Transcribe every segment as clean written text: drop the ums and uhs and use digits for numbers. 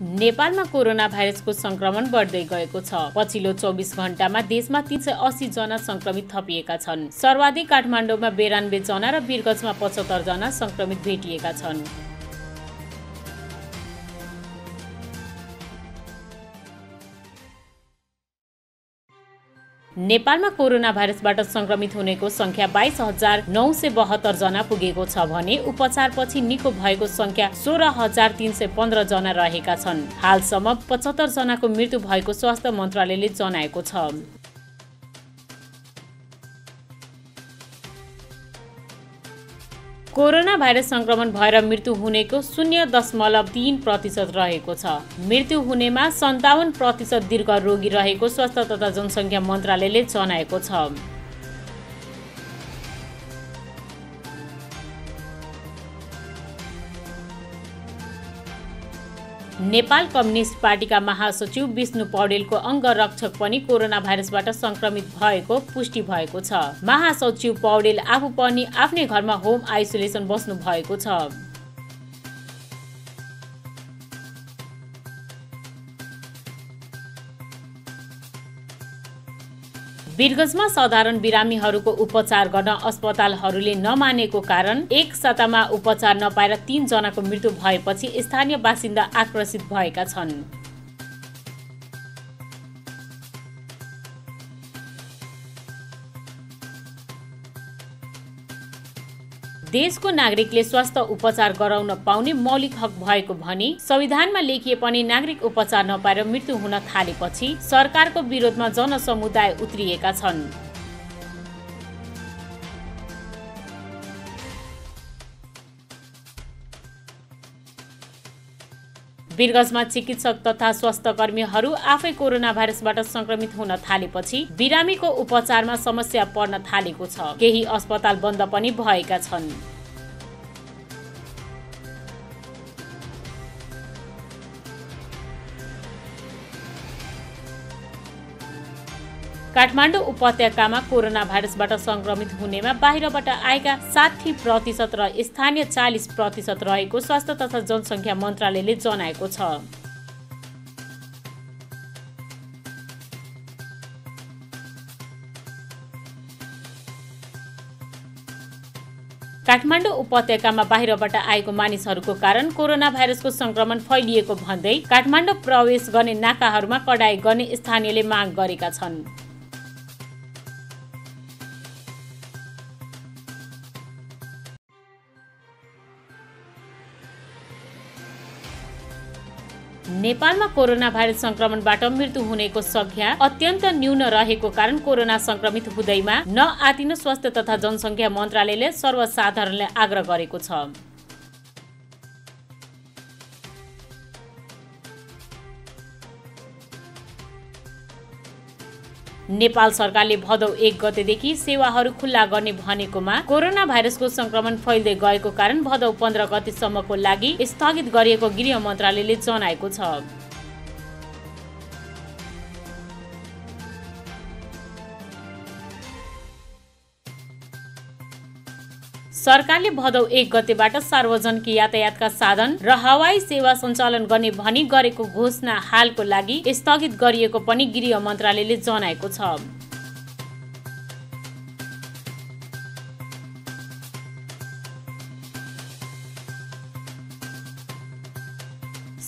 नेपालमा कोरोना भाइरसको संक्रमण बढ्दै गएको छ। पछिल्लो 24 घण्टामा देशमा 380 जना संक्रमित थपिएका छन्। सर्वाधिक काठमाडौँमा 92 जना र वीरगञ्जमा 75 जना संक्रमित भेटिएका छन्। नेपालमा कोरोना भाइरसबाट संक्रमित हुनेको संख्या 22,972 जना पुगेको छ भने उपचारपछि निको भएको संख्या 16,315 जना रहेका छन्। हालसम्म 75 जनाको मृत्यु भएको स्वास्थ्य मन्त्रालयले जनाएको छ। कोरोना भाइरस संक्रमण भएर मृत्यु हुनेको 0.3% रहेको छ। मृत्यु हुनेमा 57% दीर्घ रोगी रहेको स्वास्थ्य तथा जनसङ्ख्या मन्त्रालयले जनाएको छ। नेपाल कम्युनिस्ट पार्टीका महासचिव विष्णु पौडेलको अङ्गरक्षक पनि कोरोना भाइरसबाट संक्रमित भएको पुष्टि भएको छ। महासचिव पौडेल आफू पनि आफ्नै घरमा होम आइसोलेसन बस्नु भएको छ। वीरगञ्जमा साधारण बिरामीहरूको उपचार गर्न अस्पतालहरूले नमानेको कारण एक सातामा उपचार नपाएर 3 जनाको मृत्यु भएपछि स्थानीय बासिन्दा आक्रोशित भएका छन्। देशको नागरिकले स्वास्थ्य उपचार गराउन पाउने मौलिक हक भएको भनी संविधानमा लेखिए पनि नागरिक उपचार नपाएर मृत्यु हुन थालेपछि सरकारको विरोधमा जनसमुदाय उत्रिएका छन्। वीरगञ्जमा चिकित्सक तथा स्वास्थ्यकर्मीहरू आफै कोरोना भाइरसबाट संक्रमित हुन थालेपछि बिरामीको उपचारमा समस्या पर्न थालेको छ। केही अस्पताल बन्द पनि भएका छन्। काठमाडौँ उपत्यकामा कोरोना भाइरसबाट संक्रमित हुनेमा बाहिरबाट आएका 60% र स्थानीय 40% रहेको स्वास्थ्य तथा जनसङ्ख्या मन्त्रालयले जनाएको छ। काठमाडौँ उपत्यकामा बाहिरबाट आएको मानिसहरूको कारण कोरोना भाइरसको संक्रमण फैलिएको भन्दै काठमाडौँ प्रवेश गर्ने नाकाहरूमा कडाई गर्ने स्थानीयले माग गरेका छन्। नेपालमा कोरोना भाइरस संक्रमणबाट मृत्यु हुनेको संख्या अत्यन्त न्यून रहेको कारण कोरोना संक्रमित हुँदैमा नआतिन स्वास्थ्य तथा जनसङ्ख्या मन्त्रालयले सर्वसाधारणलाई आग्रह गरेको छ। नेपाल सरकारले भदौ 1 गतेदेखि सेवाहरू खुल्ला गर्ने भनेकोमा कोरोना भाइरसको संक्रमण फैल्दै गएको कारण भदौ 15 गतेसम्मको लागि स्थगित गरिएको गृह मन्त्रालयले जनाएको छ। सरकारले भदौ 1 गतेबाट सार्वजनिक यातायातका साधन र हवाई सेवा सञ्चालन गर्ने भनी गरेको घोषणा हालको लागि स्थगित गरिएको पनि गृह मन्त्रालयले जनाएको छ।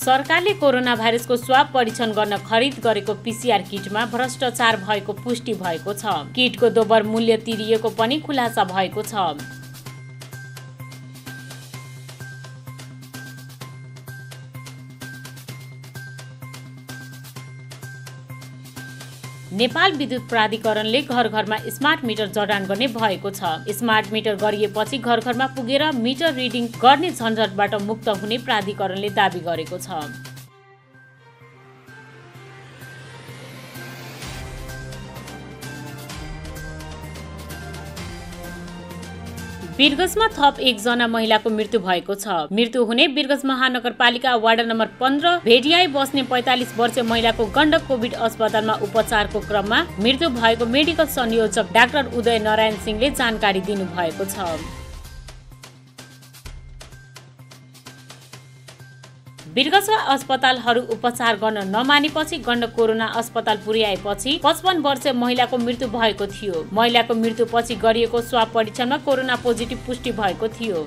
सरकारले कोरोना भाइरसको स्वाब परीक्षण गर्न खरिद गरेको PCR किटमा भ्रष्टाचार भएको पुष्टि भएको छ। किटको दोब्बर मूल्य तिरिएको पनि खुलासा भएको छ। नेपाल विद्युत प्राधिकरणले घर घरमा स्मार्ट मिटर जडान गर्ने भएको छ। स्मार्ट मिटर गरिएपछि घर घरमा पुगेर मिटर रिडिङ गर्ने झन्झटबाट मुक्त हुने प्राधिकरणले दाबी गरेको छ। वीरगञ्जमा थप 1 जना महिलाको मृत्यु भएको छ। मृत्यु हुने वीरगञ्ज महानगरपालिका वार्ड नम्बर 15 भेडियाई बस्ने 45 वर्षीय महिलाको गण्डक कोभिड अस्पतालमा उपचारको क्रममा मृत्यु भएको मेडिकल संयोजक डाक्टर उदय नारायण सिंहले जानकारी दिनुभएको छ। वीरगंजमा अस्पतालहरू उपचार गर्न नमानेपछि गण्डक कोरोना अस्पताल पुर्याएपछि 55 वर्षीय महिलाको मृत्यु भएको थियो। महिलाको मृत्युपछि गरिएको स्वाब परीक्षणमा कोरोना पोजिटिभ पुष्टि भएको थियो।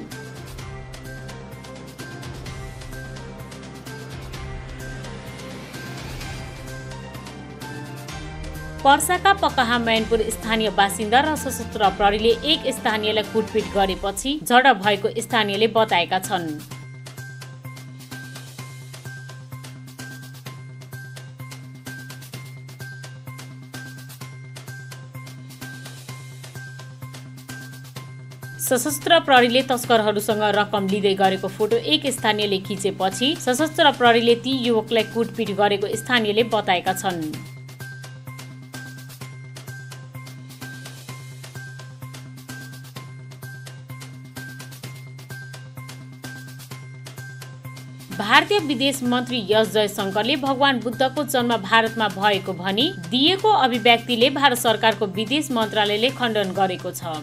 पर्साका पकहा मैनपुर स्थानीय बासिन्दा र सशस्त्र प्रहरीले एक स्थानीयलाई कुटपिट गरेपछि झडप भएको स्थानीयले बताएका छन्। सशस्त्र प्रहरीले तस्करहरूसँग रकम लिँदै गरेको फोटो एक स्थानीयले खिचेपछि सशस्त्र प्रहरीले ती युवकलाई कुटपिट गरेको स्थानीयले बताएका छन्। भारतीय विदेश मन्त्री एस जयशंकरले भगवान बुद्धको जन्म भारतमा भएको भनी दिएको अभिव्यक्तिले भारत सरकारको विदेश मन्त्रालयले खण्डन गरेको छ।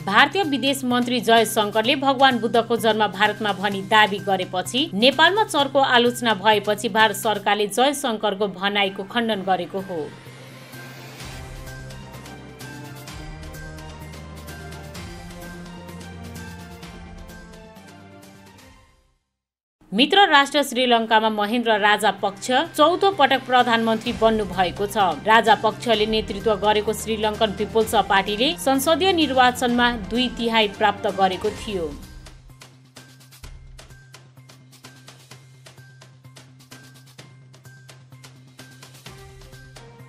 भारतीय विदेश मन्त्री जयशंकरले भगवान बुद्धको जन्म भारतमा भनी दाबी गरेपछि नेपालमा चर्को आलोचना भएपछि भारत सरकारले जयशंकरको भनाइको खण्डन गरेको हो। मित्र राष्ट्र श्रीलङ्कामा महेन्द्र राजापक्ष चौथो पटक प्रधानमन्त्री बन्नु भएको छ। राजापक्षले नेतृत्व गरेको श्रीलङ्कन पिपुल्स पार्टीले संसदीय निर्वाचनमा 2/3 प्राप्त गरेको थियो।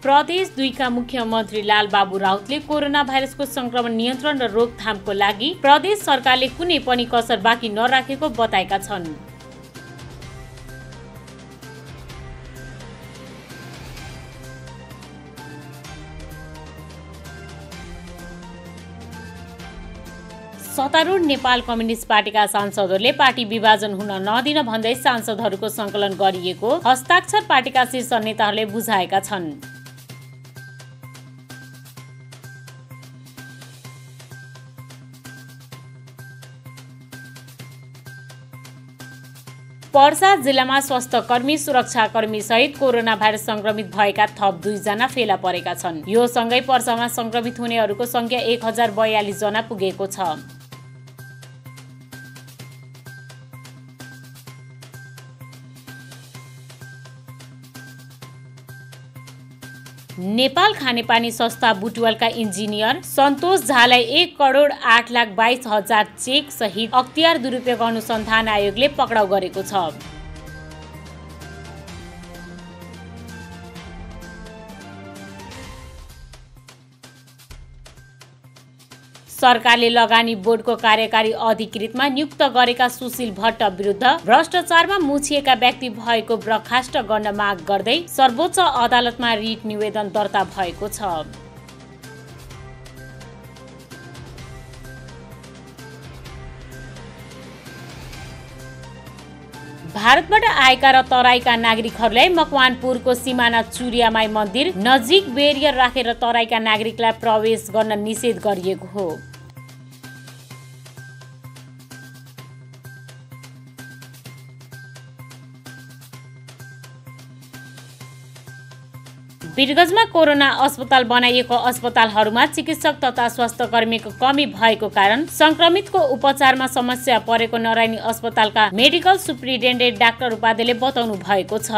प्रदेश 2 का मुख्यमन्त्री लालबाबु राउतले कोरोना भाइरसको संक्रमण नियन्त्रण र रोकथामको लागि प्रदेश सरकारले कुनै पनि कसर बाँकी नराखेको बताएका छन्। सत्तारूढ नेपाल कम्युनिस्ट पार्टीका सांसदहरूले पार्टी विभाजन हुन नदिन भन्दै सांसदहरूको संकलन गरिएको हस्ताक्षर पार्टीका शीर्ष नेताहरूले बुझाएका छन्। पर्सा जिल्लामा स्वास्थ्यकर्मी सुरक्षाकर्मी सहित कोरोना भाइरस संक्रमित भएका थप 2 जना फेला परेका छन्। यो सँगै पर्सामा संक्रमित हुनेहरूको संख्या 1042 जना पुगेको छ। नेपाल खानेपानी संस्था बुटवलका इन्जिनियर सन्तोष झालाई 1,08,22,000 चेक सहित अख्तियार दुरुपयोग अनुसन्धान आयोगले पक्राउ गरेको छ। सरकारले लगानी बोर्डको कार्यकारी अधिकृतमा नियुक्त गरेका सुशील भट्ट विरुद्ध भ्रष्टाचारमा मुछिएका व्यक्ति भएको बर्खास्त गर्न माग गर्दै सर्वोच्च अदालतमा रिट निवेदन दर्ता भएको छ। भारतबाट आएका र तराईका नागरिकहरूलाई मकवानपुरको सिमाना चुरियामाई मन्दिर नजिक बेरियर राखेर तराईका नागरिकलाई प्रवेश गर्न निषेध गरिएको हो। वीरगंजमा कोरोना अस्पताल बनाइएको अस्पतालहरूमा चिकित्सक तथा स्वास्थ्यकर्मीको कमी भएको कारण संक्रमितको उपचारमा समस्या परेको नारायणी अस्पतालका मेडिकल सुप्रिन्टेन्डेन्ट डाक्टर उपाध्यायले बताउनु भएको छ।